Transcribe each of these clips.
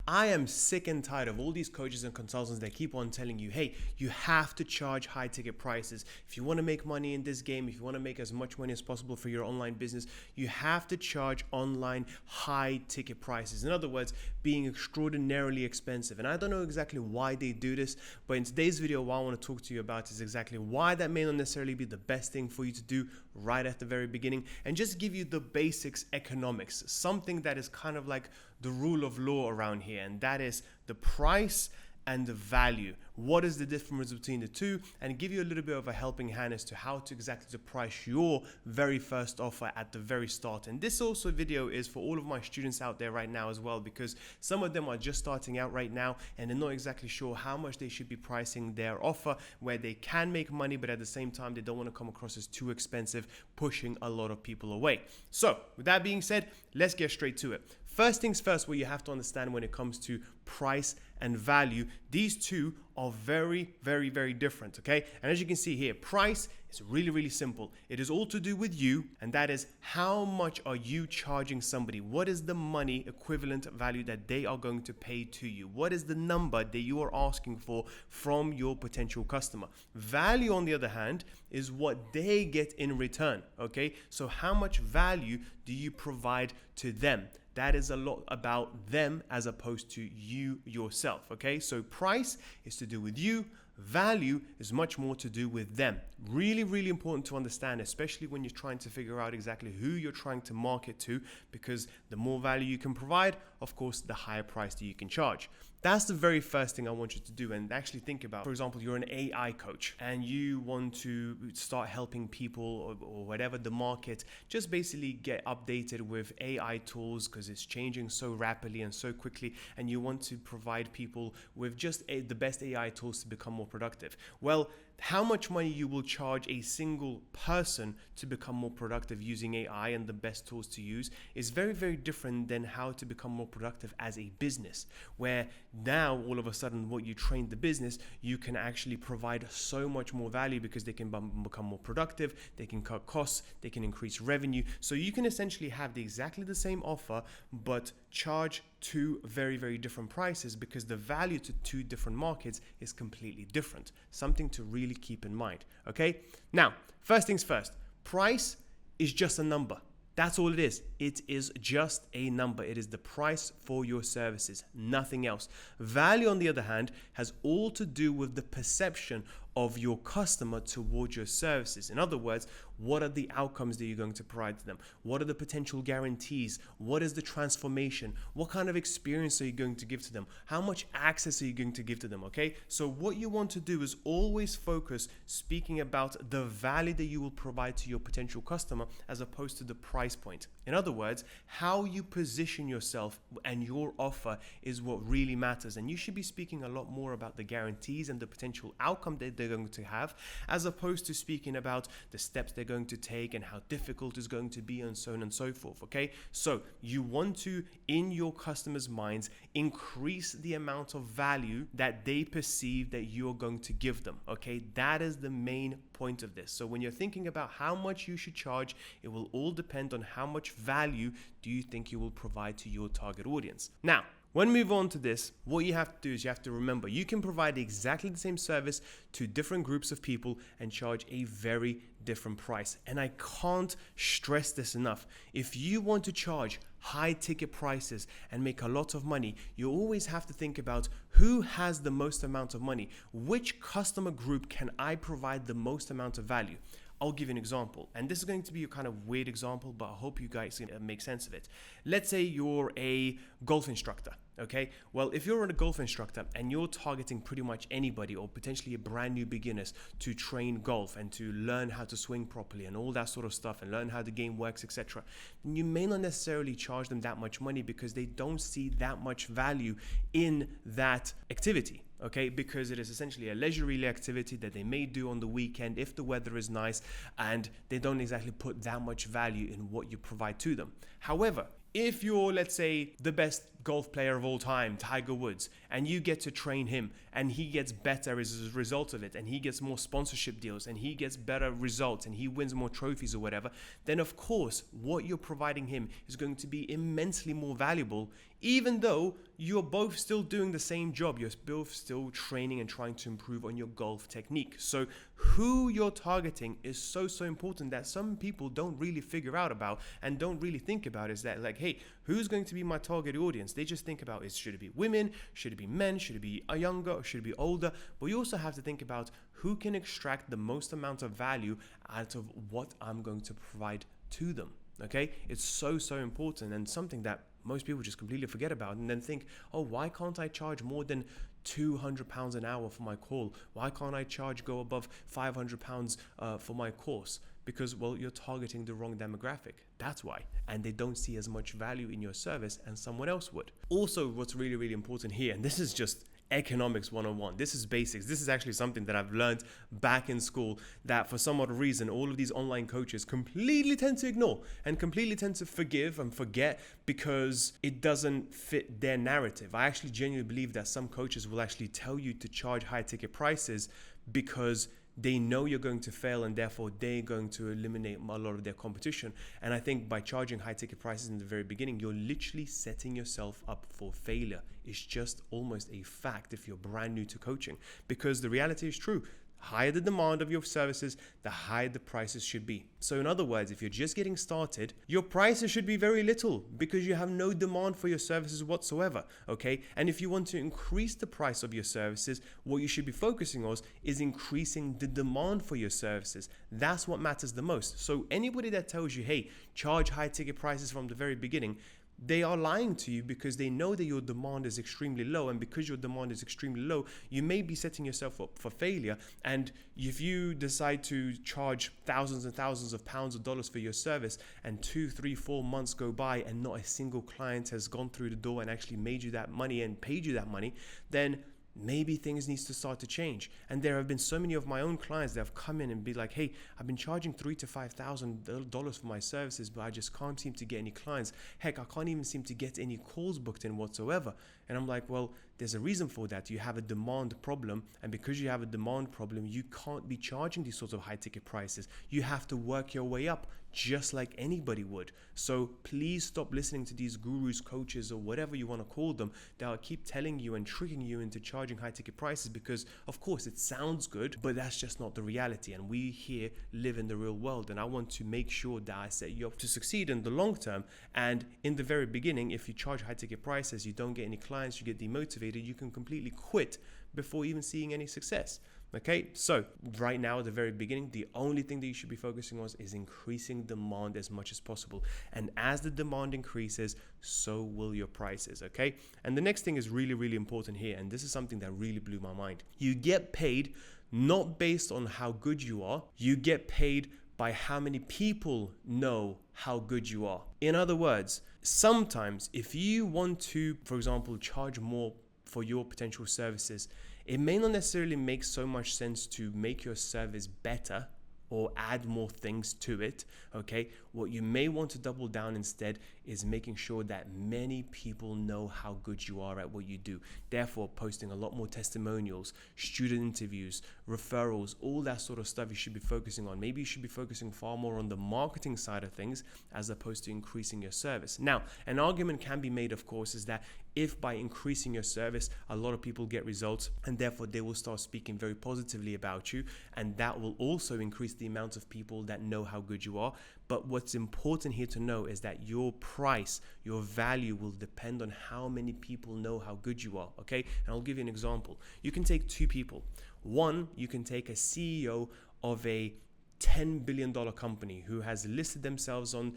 I am sick and tired of all these coaches and consultants that keep on telling you, hey, you have to charge high ticket prices. If you want to make money in this game, if you want to make as much money as possible for your online business, you have to charge online high ticket prices. In other words, being extraordinarily expensive. And I don't know exactly why they do this, but in today's video, what I want to talk to you about is exactly why that may not necessarily be the best thing for you to do right at the very beginning, and just give you the basics economics, something that is kind of like the rule of law around here, and that is the price and the value. What is the difference between the two, and give you a little bit of a helping hand as to how to exactly to price your very first offer at the very start. And this also video is for all of my students out there right now as well, because some of them are just starting out right now and they're not exactly sure how much they should be pricing their offer, where they can make money, but at the same time they don't want to come across as too expensive, pushing a lot of people away. So with that being said, let's get straight to it. First things first, what you have to understand when it comes to price and value, these two are very, very, very different, okay? And as you can see here, price is really, really simple. It is all to do with you, and that is how much are you charging somebody? What is the money equivalent value that they are going to pay to you? What is the number that you are asking for from your potential customer? Value, on the other hand, is what they get in return, okay? So how much value do you provide to them? That is a lot about them as opposed to you yourself, okay? So price is to do with you. Value is much more to do with them. Really, really important to understand, especially when you're trying to figure out exactly who you're trying to market to, because the more value you can provide, of course, the higher price that you can charge. That's the very first thing I want you to do, and actually think about. For example, you're an AI coach and you want to start helping people or whatever the market, just basically get updated with AI tools because it's changing so rapidly and so quickly, and you want to provide people with just the best AI tools to become more productive. Well, how much money you will charge a single person to become more productive using AI and the best tools to use is very, very different than how to become more productive as a business, where now all of a sudden what you train the business, you can actually provide so much more value because they can become more productive, they can cut costs, they can increase revenue. So you can essentially have exactly the same offer, but charge two very, very different prices because the value to two different markets is completely different. Something to really keep in mind, okay? Now, first things first, price is just a number. That's all it is. It is just a number. It is the price for your services, nothing else. Value, on the other hand, has all to do with the perception of your customer towards your services. In other words, what are the outcomes that you're going to provide to them? What are the potential guarantees? What is the transformation? What kind of experience are you going to give to them? How much access are you going to give to them? Okay, so what you want to do is always focus speaking about the value that you will provide to your potential customer as opposed to the price point. In other words, how you position yourself and your offer is what really matters. And you should be speaking a lot more about the guarantees and the potential outcome that they're going to have, as opposed to speaking about the steps they're going to take and how difficult it's going to be and so on and so forth, okay? So you want to, in your customers' minds, increase the amount of value that they perceive that you're going to give them, okay? That is the main point of this. So when you're thinking about how much you should charge, it will all depend on how much value do you think you will provide to your target audience. Now, when we move on to this, what you have to do is you have to remember you can provide exactly the same service to different groups of people and charge a very different price. And I can't stress this enough. If you want to charge high ticket prices and make a lot of money, you always have to think about who has the most amount of money. Which customer group can I provide the most amount of value? I'll give you an example, and this is going to be a kind of weird example, but I hope you guys can make sense of it. Let's say you're a golf instructor, okay? Well, if you're a golf instructor and you're targeting pretty much anybody or potentially a brand new beginners to train golf and to learn how to swing properly and all that sort of stuff and learn how the game works, etc., then you may not necessarily charge them that much money because they don't see that much value in that activity. Okay, because it is essentially a leisurely activity that they may do on the weekend if the weather is nice, and they don't exactly put that much value in what you provide to them. However, if you're, let's say, the best golf player of all time, Tiger Woods, and you get to train him and he gets better as a result of it, and he gets more sponsorship deals and he gets better results and he wins more trophies or whatever, then of course what you're providing him is going to be immensely more valuable, even though you're both still doing the same job. You're both still training and trying to improve on your golf technique. So who you're targeting is so important that some people don't really figure out about and don't really think about, is that like, hey, who's going to be my target audience? They just think about, should it be women? Should it be men? Should it be younger? Or should it be older? But you also have to think about who can extract the most amount of value out of what I'm going to provide to them. Okay, it's so important, and something that most people just completely forget about, and then think, oh, why can't I charge more than £200 an hour for my call? Why can't I go above £500 for my course? Because, well, you're targeting the wrong demographic. That's why. And they don't see as much value in your service as someone else would. Also, what's really important here, and this is just economics 101. This is basics. This is actually something that I've learned back in school, that for some odd reason, all of these online coaches completely tend to ignore and completely tend to forgive and forget because it doesn't fit their narrative. I actually genuinely believe that some coaches will actually tell you to charge high ticket prices because they know you're going to fail, and therefore they're going to eliminate a lot of their competition. And I think by charging high ticket prices in the very beginning, you're literally setting yourself up for failure. It's just almost a fact if you're brand new to coaching, because the reality is true. Higher the demand of your services, the higher the prices should be. So in other words, if you're just getting started, your prices should be very little because you have no demand for your services whatsoever, okay? And if you want to increase the price of your services, what you should be focusing on is increasing the demand for your services. That's what matters the most. So anybody that tells you, hey, charge high ticket prices from the very beginning, they are lying to you because they know that your demand is extremely low, and because your demand is extremely low, you may be setting yourself up for failure. And if you decide to charge thousands and thousands of pounds or dollars for your service, and 2, 3, 4 months go by and not a single client has gone through the door and actually made you that money and paid you that money, then maybe things needs to start to change. And there have been so many of my own clients that have come in and be like, hey, I've been charging $3,000 to $5,000 for my services, but I just can't seem to get any clients. Heck, I can't even seem to get any calls booked in whatsoever. And I'm like, well, there's a reason for that. You have a demand problem, and because you have a demand problem, you can't be charging these sorts of high ticket prices. You have to work your way up just like anybody would. So please stop listening to these gurus, coaches, or whatever you want to call them, that will keep telling you and tricking you into charging high ticket prices, because of course it sounds good, but that's just not the reality. And we here live in the real world, and I want to make sure that I set you up to succeed in the long term. And in the very beginning, if you charge high ticket prices, you don't get any clients, you get demotivated, you can completely quit before even seeing any success. Okay, so right now at the very beginning, the only thing that you should be focusing on is increasing demand as much as possible. And as the demand increases, so will your prices, okay? And the next thing is really important here, and this is something that really blew my mind. You get paid not based on how good you are, you get paid by how many people know how good you are. In other words, sometimes if you want to, for example, charge more for your potential services, it may not necessarily make so much sense to make your service better or add more things to it, okay? What you may want to double down instead is making sure that many people know how good you are at what you do. Therefore, posting a lot more testimonials, student interviews, referrals, all that sort of stuff you should be focusing on. Maybe you should be focusing far more on the marketing side of things as opposed to increasing your service. Now, an argument can be made, of course, is that if by increasing your service, a lot of people get results, and therefore they will start speaking very positively about you, and that will also increase the amount of people that know how good you are. But what's important here to know is that your price, your value will depend on how many people know how good you are, okay? And I'll give you an example. You can take two people. One, you can take a CEO of a $10 billion company who has listed themselves on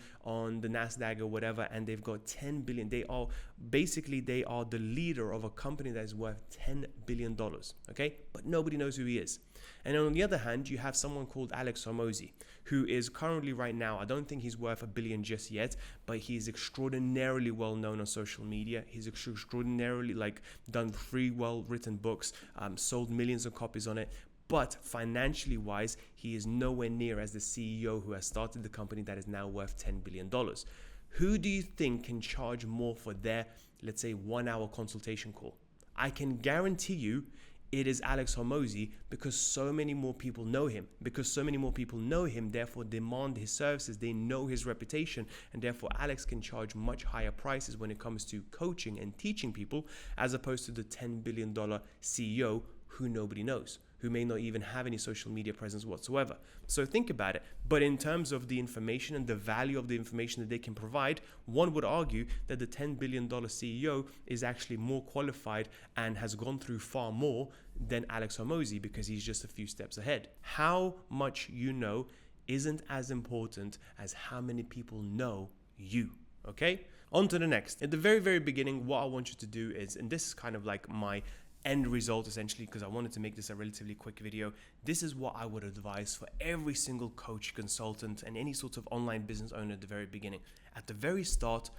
the NASDAQ or whatever, and they've got 10 billion. They are the leader of a company that is worth $10 billion, okay? But nobody knows who he is. And on the other hand, you have someone called Alex Hormozi, who is currently right now, I don't think he's worth $1 billion just yet, but he's extraordinarily well known on social media. He's extraordinarily done 3 well-written books, sold millions of copies on it. But financially wise, he is nowhere near as the CEO who has started the company that is now worth $10 billion. Who do you think can charge more for their let's say 1 hour consultation call. I can guarantee you it is Alex Hormozi because so many more people know him. Because so many more people know him, therefore demand his services. They know his reputation, and therefore Alex can charge much higher prices when it comes to coaching and teaching people, as opposed to the $10 billion CEO who nobody knows, who may not even have any social media presence whatsoever. So think about it. But in terms of the information and the value of the information that they can provide, one would argue that the $10 billion CEO is actually more qualified and has gone through far more than Alex Hormozi because he's just a few steps ahead. How much you know isn't as important as how many people know you. Okay? On to the next. At the very, very beginning, what I want you to do is, and this is kind of like my end result essentially, because I wanted to make this a relatively quick video. This is what I would advise for every single coach, consultant, and any sort of online business owner at the very beginning. At the very start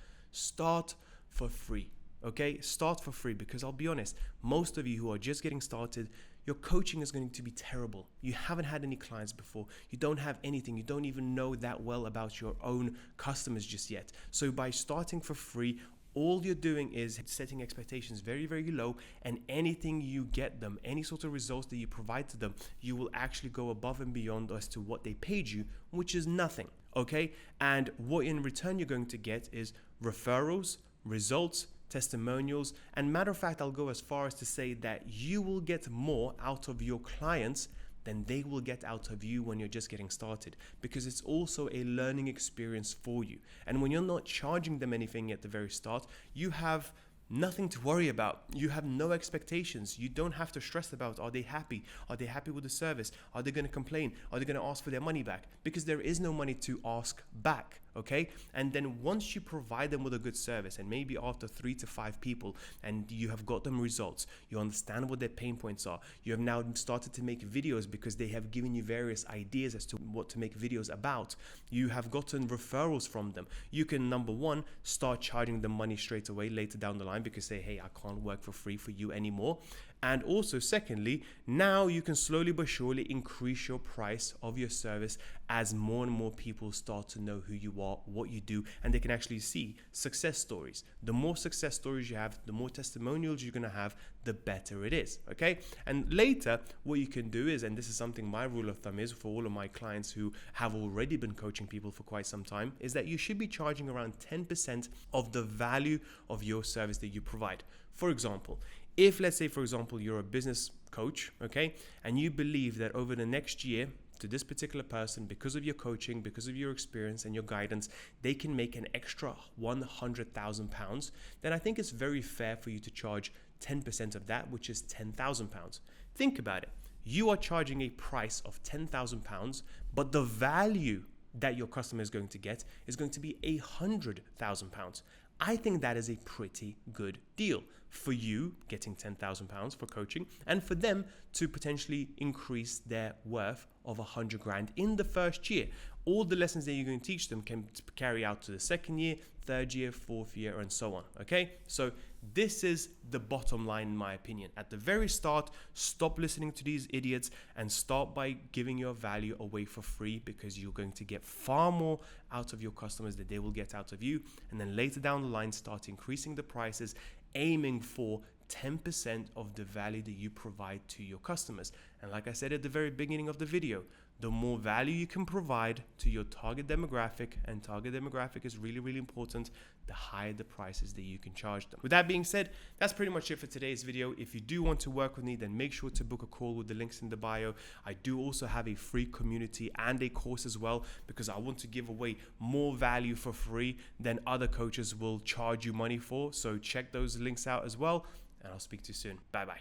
for free. Okay, start for free, because I'll be honest, most of you who are just getting started, your coaching is going to be terrible. You haven't had any clients before. You don't have anything. You don't even know that well about your own customers just yet. So by starting for free, all you're doing is setting expectations very, very low, and anything you get them, any sort of results that you provide to them, you will actually go above and beyond as to what they paid you, which is nothing, okay? And what in return you're going to get is referrals, results, testimonials, and matter of fact, I'll go as far as to say that you will get more out of your clients than they will get out of you when you're just getting started, because it's also a learning experience for you. And when you're not charging them anything at the very start, you have nothing to worry about. You have no expectations. You don't have to stress about, are they happy? Are they happy with the service? Are they going to complain? Are they going to ask for their money back? Because there is no money to ask back. Okay. And then once you provide them with a good service, and maybe after 3 to 5 people, and you have got them results, you understand what their pain points are. You have now started to make videos because they have given you various ideas as to what to make videos about. You have gotten referrals from them. You can, number one, start charging them money straight away later down the line, because say, hey, I can't work for free for you anymore. And also, secondly, now you can slowly but surely increase your price of your service as more and more people start to know who you are, what you do, and they can actually see success stories. The more success stories you have, the more testimonials you're going to have, the better it is, okay? And later, what you can do is, and this is something my rule of thumb is for all of my clients who have already been coaching people for quite some time, is that you should be charging around 10% of the value of your service that you provide. For example, if, let's say, for example, you're a business coach, okay, and you believe that over the next year, to this particular person, because of your coaching, because of your experience and your guidance, they can make an extra £100,000, then I think it's very fair for you to charge 10% of that, which is £10,000. Think about it. You are charging a price of £10,000, but the value that your customer is going to get is going to be £100,000. I think that is a pretty good deal for you getting £10,000 for coaching, and for them to potentially increase their worth of 100 grand in the first year. All the lessons that you're going to teach them can carry out to the second year, third year, fourth year, and so on. Okay, so this is the bottom line, in my opinion. At the very start, stop listening to these idiots and start by giving your value away for free, because you're going to get far more out of your customers than they will get out of you. And then later down the line, start increasing the prices, aiming for 10% of the value that you provide to your customers. And like I said at the very beginning of the video, the more value you can provide to your target demographic, and target demographic is really, really important, the higher the prices that you can charge them. With that being said, that's pretty much it for today's video. If you do want to work with me, then make sure to book a call with the links in the bio. I do also have a free community and a course as well, because I want to give away more value for free than other coaches will charge you money for. So check those links out as well, and I'll speak to you soon. Bye bye.